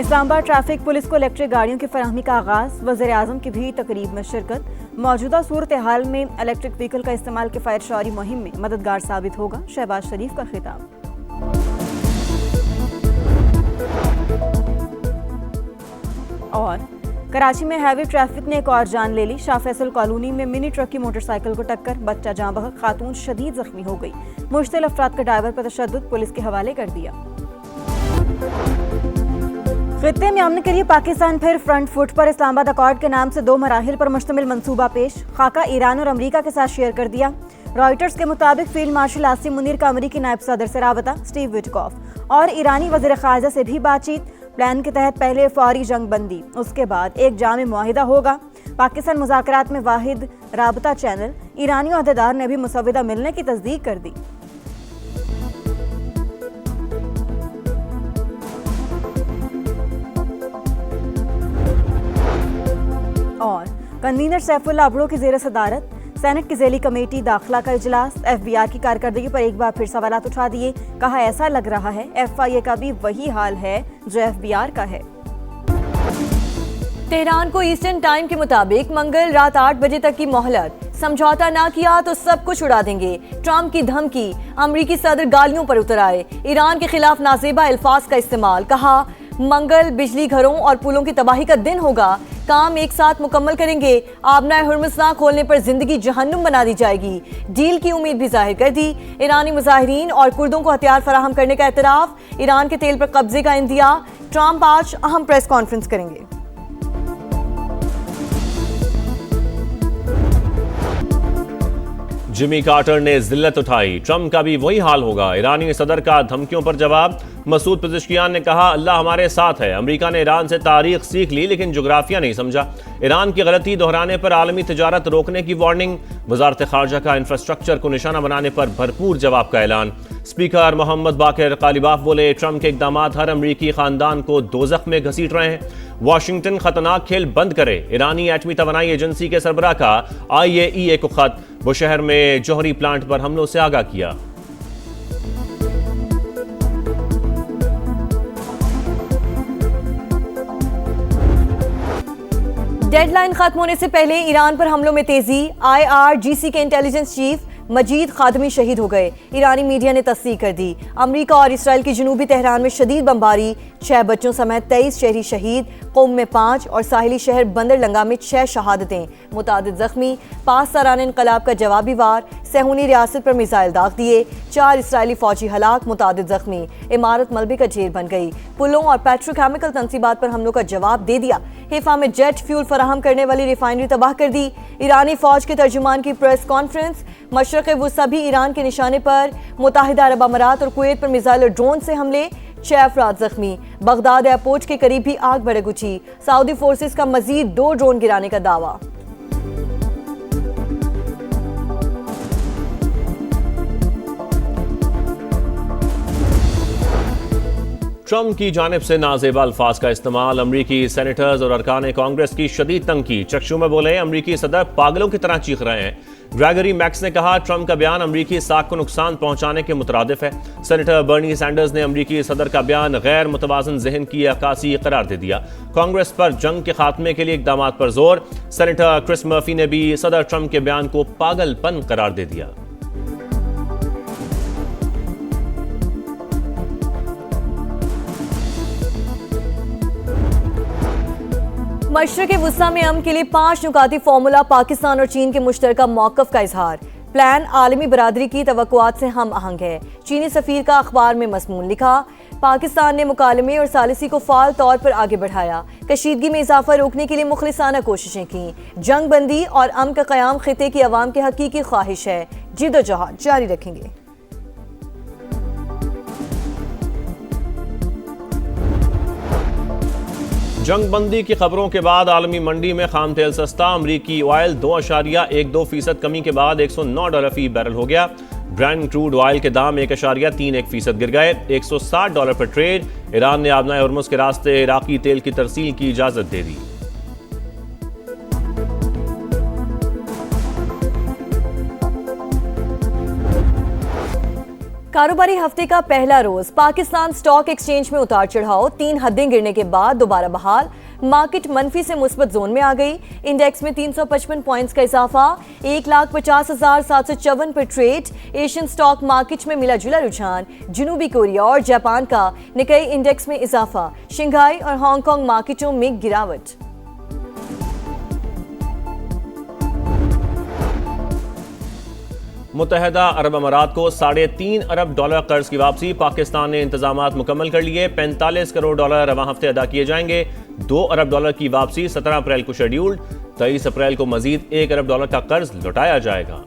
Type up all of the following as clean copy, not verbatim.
Islamabad traffic police को electric गाड़ियों की फराहमी का आगाज, वज़ीर आज़म की भी तकरीब में शिरकत। मौजूदा सूरत हाल में इलेक्ट्रिक व्हीकल का इस्तेमाल किफ़ायत शौरी मुहिम में मददगार साबित होगा, शहबाज शरीफ का खिताब। और कराची में हैवी ट्रैफिक ने एक और जान ले ली। शाह फैसल कॉलोनी में मिनी ट्रक की मोटरसाइकिल को टक्कर, बच्चा जाँ बहक, खातून शदीद जख्मी हो गई। मुश्तिल अफराद का ड्राइवर पर तशद्दुद, पुलिस के हवाले कर दिया। खित्ते में अमन के लिए पाकिस्तान फिर फ्रंट फुट पर। इस्लामाबाद अकॉर्ड के नाम से 2 मराहिल पर मुश्तमिल मंसूबा पेश, खाका ईरान और अमरीका के साथ शेयर कर दिया। रॉयटर्स के मुताबिक फील्ड मार्शल आसिम मुनीर का अमरीकी नायब सदर से राबता, स्टीव विटकॉफ और ईरानी वज़ीर ख़ारजा से भी बातचीत। प्लान के तहत पहले फौरी जंग बंदी, उसके बाद एक जामे मुआहिदा होगा। पाकिस्तान मुज़ाकरात में वाहिद राबता चैनल। ईरानी अहदेदार ने भी मुसव्विदा मिलने की तस्दीक कर दी। और कन्वीनर सैफुल्लाह अबड़ो की ज़ेर सदारत सेनेट की ज़ेली कमेटी दाखिला का इजलास। FBI की कारकर्दगी पर एक बार फिर सवालात उठा दिए। कहा ऐसा लग रहा है FIA का भी वही हाल है जो FBR का है। तेहरान को ईस्टर्न टाइम के मुताबिक मंगल रात 8 बजे तक की मोहलत। समझौता ना किया तो सब कुछ उड़ा देंगे, ट्रंप की धमकी। अमरीकी सदर गालियों पर उतर आए। ईरान के खिलाफ नाजेबा अल्फाज का इस्तेमाल। कहा मंगल बिजली घरों और पुलों की तबाही का दिन होगा, काम एक साथ मुकम्मल करेंगे। आबनाए हुर्मुज़ ना खोलने पर जिंदगी जहन्नुम बना दी जाएगी। डील की उम्मीद भी जाहिर कर दी। ईरानी मुजाहिरीन और कुर्दों को हथियार फराहम करने का एतराफ़। ईरान के तेल पर कब्जे का इंदिया। ट्रंप आज अहम प्रेस कॉन्फ्रेंस करेंगे। जिमी कार्टर ने जिल्लत उठाई, ट्रंप का भी वही हाल होगा। ईरानी सदर का धमकियों पर जवाब। मसूद पिज़ेश्कियान ने कहा अल्लाह हमारे साथ है। अमेरिका ने ईरान से तारीख सीख ली लेकिन जोग्राफिया नहीं समझा। ईरान की गलती दोहराने पर आलमी तिजारत रोकने की वार्निंग। वजारत खारजा का इंफ्रास्ट्रक्चर को निशाना बनाने पर भरपूर जवाब का ऐलान। स्पीकर मोहम्मद बाकिर कालिबाफ बोले ट्रंप के इक़दामात हर अमरीकी खानदान को दोज़ख में घसीट रहे हैं। वाशिंगटन खतरनाक खेल बंद करे। ईरानी एटमी तवानाई एजेंसी के सरबराह का IAEA को खत। वो शहर में जौहरी प्लांट पर हमलों से आगाह किया। डेडलाइन खत्म होने से पहले ईरान पर हमलों में तेजी। IRGC के इंटेलिजेंस चीफ मजीद खादमी शहीद हो गए। ईरानी मीडिया ने तस्दीक कर दी। अमेरिका और इसराइल की जनूबी तेहरान में शदीद बमबारी। 6 बच्चों समेत 23 शहरी शहीद। कौम में 5 और साहिली शहर बंदर लंगा में 6 शहादतें, मुतादिद जख्मी। 5 सालाना इनकलाब का जवाबी वार। सहूनी रियासत पर मिसाइल दाग दिए। 4 इसराइली फौजी हलाक, मुतादिद जख्मी। इमारत मलबे का ढेर बन गई। पुलों और पेट्रोकेमिकल तंसीबात पर हमलों का जवाब दे दिया। हिफा में जेट फ्यूल फराहम करने वाली रिफाइनरी तबाह कर दी। ईरानी फौज के तर्जुमान की प्रेस कॉन्फ्रेंस। मशरक़ वुस्ता भी ईरान के निशाने पर। मुत्तहिदा अरब अमारात और कुवैत पर मिसाइल और ड्रोन से हमले। 6 अफराद जख्मी। बगदाद एयरपोर्ट के करीब भी आग भड़क उठी। सऊदी फोर्सेस का मजीद 2 ड्रोन गिराने का दावा। ट्रंप की जानिब से नाजेबा अल्फाज का इस्तेमाल। अमरीकी सेनेटर्स और अरकान कांग्रेस की शदीद तंकी। चकशू में बोले अमरीकी सदर पागलों की तरह चीख रहे हैं। ग्रेगरी मैक्स ने कहा ट्रंप का बयान अमरीकी साख को नुकसान पहुंचाने के मुतरादिफ है। सेनेटर बर्नी सैंडर्स ने अमरीकी सदर का बयान गैर मुतवाज़न ज़हन की अक्कासी करार दे दिया। कांग्रेस पर जंग के खात्मे के लिए इक़दाम पर जोर। सेनेटर क्रिस मर्फी ने भी सदर ट्रंप के बयान को पागलपन करार दे दिया। मशरक़ वुस्ता में अमन के लिए 5 नुकाती फार्मूला। पाकिस्तान और चीन के मुश्तरका मौक़िफ़ का इजहार। प्लान आलमी बरादरी की तवक्कुआत से हम आहंग है। चीनी सफ़ीर का अखबार में मज़मून लिखा। पाकिस्तान ने मुकालमे और सालिसी को फ़ाल तौर पर आगे बढ़ाया। कशीदगी में इजाफा रोकने के लिए मुखलिसाना कोशिशें की। जंग बंदी और अमन का क़याम ख़ित्ते की अवाम की हकीकी ख्वाहिश है। जिद्दोजहद जारी रखेंगे। जंग बंदी की खबरों के बाद आलमी मंडी में खाम तेल सस्ता। अमरीकी ऑयल 2.12% कमी के बाद $109 फी बैरल हो गया। ब्रांड क्रूड ऑयल के दाम 1.31% गिर गए। $160 पर ट्रेड। ईरान ने आबनाए हुर्मुज़ के रास्ते इराकी तेल की तरसील की इजाजत दे दी। कारोबारी हफ्ते का पहला रोज पाकिस्तान स्टॉक एक्सचेंज में उतार चढ़ाव, 3 हदें गिरने के बाद दोबारा बहाल। मार्केट मनफी से मुस्बत जोन में आ गई। इंडेक्स में 355 पॉइंट्स का इजाफा, 1,50,754 पर ट्रेड। एशियन स्टॉक मार्केट में मिला जुला रुझान, जनूबी कोरिया और जापान का निकाई इंडेक्स में इजाफा, शंघाई और हांगकांग मार्केटों में गिरावट। मुत्तहदा अरब अमारात को $3.5 अरब कर्ज की वापसी। पाकिस्तान ने इंतजामात मुकम्मल कर लिए। $45 करोड़ रवां हफ्ते अदा किए जाएंगे। $2 अरब की वापसी 17 अप्रैल को शेड्यूल्ड। 23 अप्रैल को मजीद $1 अरब का कर्ज लौटाया जाएगा।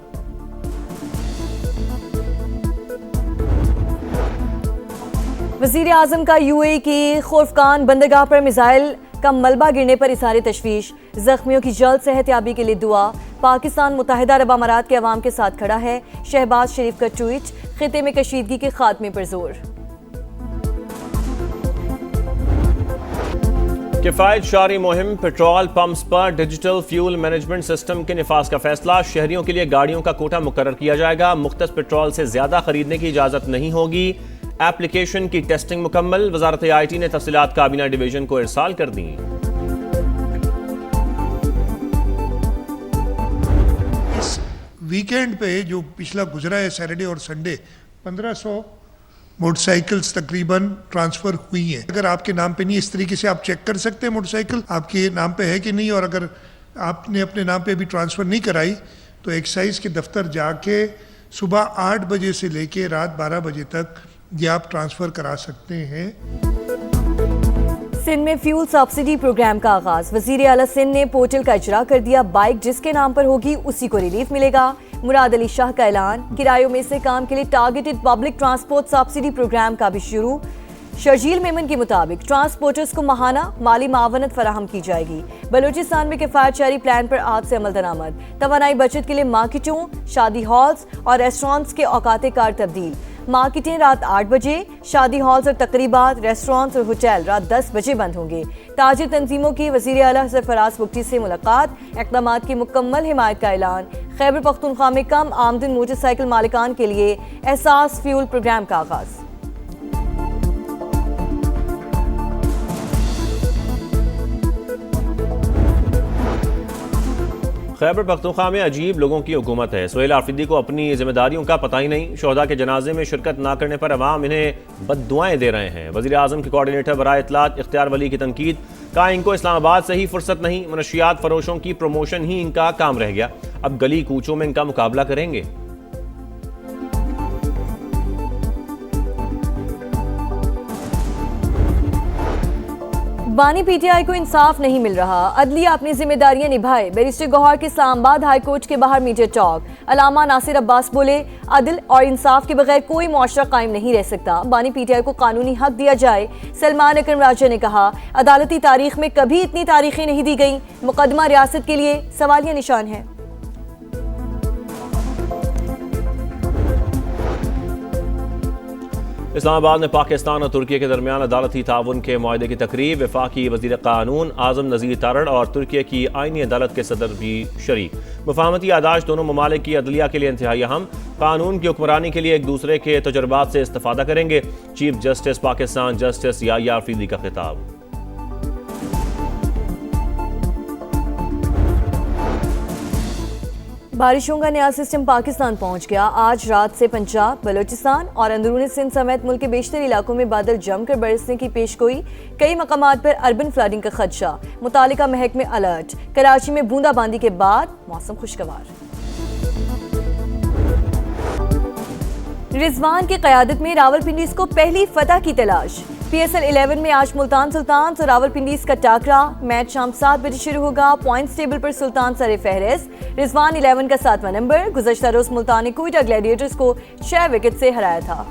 वजीर आजम का यूएई की खोफकान बंदरगाह पर मिसाइल का मलबा गिरने पर इज़हार तशवीश। जख्मियों की जल्द सेहतयाबी के लिए दुआ। पाकिस्तान मुत्तहदा अरब अमारात के अवाम के साथ खड़ा है। शहबाज शरीफ का ट्वीट, खिते में कशीदगी के खात्मे पर जोर। किफायत शारी मुहिम, पेट्रोल पंप्स पर डिजिटल फ्यूल मैनेजमेंट सिस्टम के निफाज का फैसला। शहरियों के लिए गाड़ियों का कोटा मुकर्रर किया जाएगा। मुख्तस पेट्रोल से ज्यादा खरीदने की इजाजत नहीं होगी। एप्लीकेशन की टेस्टिंग मुकम्मल। वजारत IT ने तफसीलात काबीना डिवीजन को इरसाल कर दी। वीकेंड पे जो पिछला गुजरा है सैटरडे और संडे, 1500 मोटरसाइकिल्स तकरीबन ट्रांसफ़र हुई हैं। अगर आपके नाम पे नहीं, इस तरीके से आप चेक कर सकते हैं मोटरसाइकिल आपके नाम पे है कि नहीं, और अगर आपने अपने नाम पे अभी ट्रांसफ़र नहीं कराई तो एक्साइज के दफ्तर जाके सुबह 8 बजे से लेके रात 12 बजे तक ये आप ट्रांसफ़र करा सकते हैं। सिंध में फ्यूल सब्सिडी प्रोग्राम का आगाज। वजीर आला सिंध ने पोर्टल का इजरा कर दिया। बाइक जिसके नाम पर होगी उसी को रिलीफ मिलेगा। मुराद अली शाह का ऐलान। किरायों में से काम के लिए targeted public transport subsidy program का भी शुरू। शर्जील मेमन के मुताबिक ट्रांसपोर्टर्स को माहाना माली मावनत फराहम की जाएगी। बलूचिस्तान में किफायत शहरी प्लान पर आज से अमल दरामद। तवानाई बचत के लिए मार्केटों, शादी हॉल्स और रेस्टोरेंट्स के औकाते कार तब्दील। मार्केटें रात 8 बजे, शादी हॉल्स और तकरीबात, रेस्टोरेंट्स और होटल रात 10 बजे बंद होंगे। ताजिर तंजीमों की वज़ीर आला सरफराज बुगटी से मुलाकात। इक़दामात की मुकम्मल हिमायत का ऐलान। खैबर पख्तूनख्वा में कम आमदन मोटरसाइकिल मालिकान के लिए एहसास फ्यूल प्रोग्राम का आगाज। खैबर पख्तूनख्वा में अजीब लोगों की हुकूमत है। सुहेल आफरीदी को अपनी जिम्मेदारियों का पता ही नहीं। शोहदा के जनाजे में शिरकत ना करने पर अवाम इन्हें बद्दुआएं दे रहे हैं। वज़ीर आज़म के कोऑर्डिनेटर बराए इत्तलात इख्तियार वली की तनकीद। कहा इनको इस्लामाबाद से ही फुर्सत नहीं, मनशियात फरोशों की प्रमोशन ही इनका काम रह गया। अब गली कूचों में इनका मुकाबला करेंगे। बानी PTI को इंसाफ नहीं मिल रहा। अदलिया अपनी जिम्मेदारियां निभाए। बैरिस्टर गौहर के इस्लामाबाद हाई कोर्ट के बाहर मीडिया टॉक। अलामा नासिर अब्बास बोले, अदल और इंसाफ के बगैर कोई मुआशरा कायम नहीं रह सकता। बानी PTI को कानूनी हक दिया जाए। सलमान अकरम राजा ने कहा, अदालती तारीख में कभी इतनी तारीखें नहीं दी गई। मुकदमा रियासत के लिए सवालिया निशान है। इस्लामाबाद में पाकिस्तान और तुर्की के दरमियान अदालती ताउन के मुआहदे की तकरीब। वफाकी वज़ीर कानून आज़म नज़ीर तारड़ और तुर्की की आईनी अदालत के सदर भी शरीक। मुफाहमती यादाश्त दोनों ममालिक की अदलिया के लिए इंतहाई अहम। कानून की हुक्मरानी के लिए एक दूसरे के तजुर्बात से इस्तेफादा करेंगे। Chief justice Pakistan justice Yahya Afridi का खिताब। बारिशों का नया सिस्टम पाकिस्तान पहुंच गया। आज रात से पंजाब, बलूचिस्तान और अंदरूनी सिंध समेत मुल्क के बेशतर इलाकों में बादल जमकर बरसने की पेशगोई। कई मकामात पर अर्बन फ्लडिंग का खदशा। मुतालिका महकमे अलर्ट। कराची में बूंदाबांदी के बाद मौसम खुशगवार। रिजवान की क़यादत में रावलपिंडीज को पहली फतह की तलाश। PSL 11 में आज मुल्तान सुल्तान्स और रावलपिंडीज का टाकरा। मैच शाम 7 बजे शुरू होगा। पॉइंट्स टेबल पर सुल्तान सरे फहरिस्त। रिजवान 11 का 7वां नंबर। गुज़श्ता रोज मुल्तान ने कोयटा ग्लैडिएटर्स को 6 विकेट से हराया था।